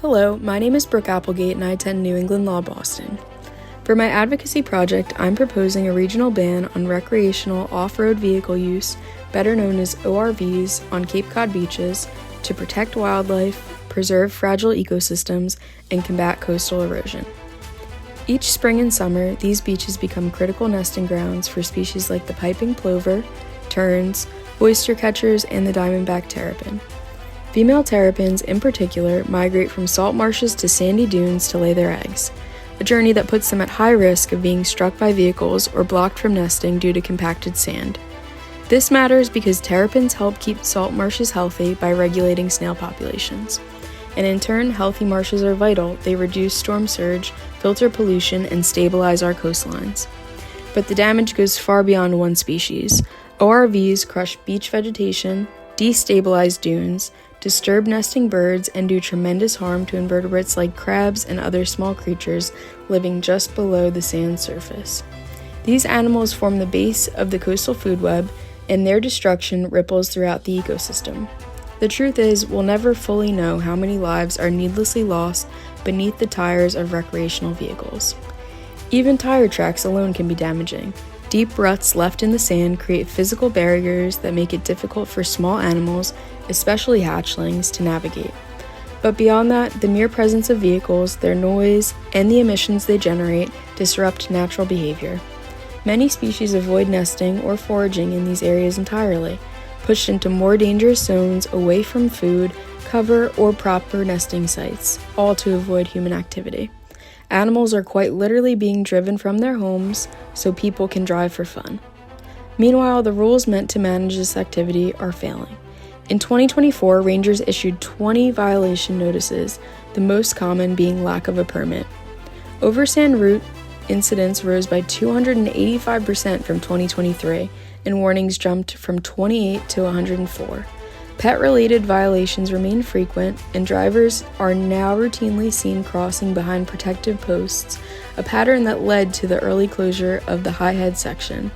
Hello, my name is Brooke Applegate and I attend New England Law Boston. For my advocacy project, I'm proposing a regional ban on recreational off-road vehicle use, better known as ORVs, on Cape Cod beaches to protect wildlife, preserve fragile ecosystems, and combat coastal erosion. Each spring and summer, these beaches become critical nesting grounds for species like the piping plover, terns, oyster catchers, and the diamondback terrapin. Female terrapins, in particular, migrate from salt marshes to sandy dunes to lay their eggs, a journey that puts them at high risk of being struck by vehicles or blocked from nesting due to compacted sand. This matters because terrapins help keep salt marshes healthy by regulating snail populations. And in turn, healthy marshes are vital. They reduce storm surge, filter pollution, and stabilize our coastlines. But the damage goes far beyond one species. ORVs crush beach vegetation, destabilize dunes, disturb nesting birds, and do tremendous harm to invertebrates like crabs and other small creatures living just below the sand surface. These animals form the base of the coastal food web, and their destruction ripples throughout the ecosystem. The truth is, we'll never fully know how many lives are needlessly lost beneath the tires of recreational vehicles. Even tire tracks alone can be damaging. Deep ruts left in the sand create physical barriers that make it difficult for small animals, especially hatchlings, to navigate. But beyond that, the mere presence of vehicles, their noise, and the emissions they generate disrupt natural behavior. Many species avoid nesting or foraging in these areas entirely, pushed into more dangerous zones away from food, cover, or proper nesting sites, all to avoid human activity. Animals are quite literally being driven from their homes so people can drive for fun. Meanwhile, the rules meant to manage this activity are failing. In 2024, rangers issued 20 violation notices, the most common being lack of a permit. Oversand route incidents rose by 285% from 2023, and warnings jumped from 28 to 104. Pet-related violations remain frequent, and drivers are now routinely seen crossing behind protective posts, a pattern that led to the early closure of the High Head section.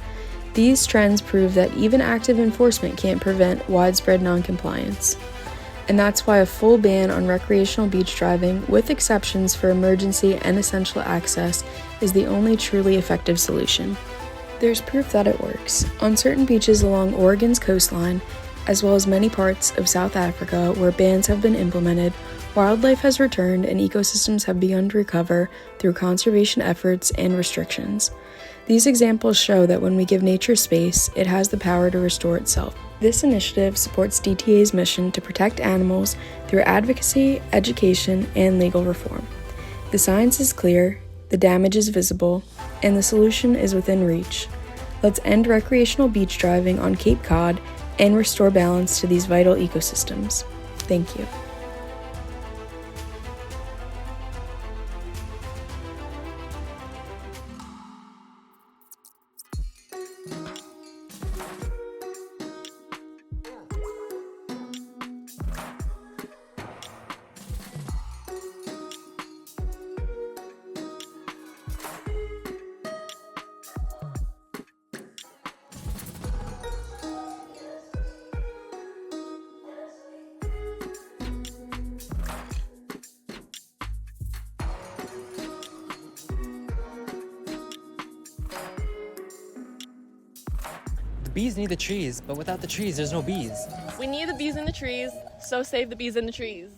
These trends prove that even active enforcement can't prevent widespread noncompliance. And that's why a full ban on recreational beach driving, with exceptions for emergency and essential access, is the only truly effective solution. There's proof that it works. On certain beaches along Oregon's coastline, as well as many parts of South Africa where bans have been implemented, wildlife has returned and ecosystems have begun to recover through conservation efforts and restrictions. These examples show that when we give nature space, it has the power to restore itself. This initiative supports DTA's mission to protect animals through advocacy, education, and legal reform. The science is clear, the damage is visible, and the solution is within reach. Let's end recreational beach driving on Cape Cod and restore balance to these vital ecosystems. Thank you. The bees need the trees, but without the trees, there's no bees. We need the bees in the trees, so save the bees in the trees.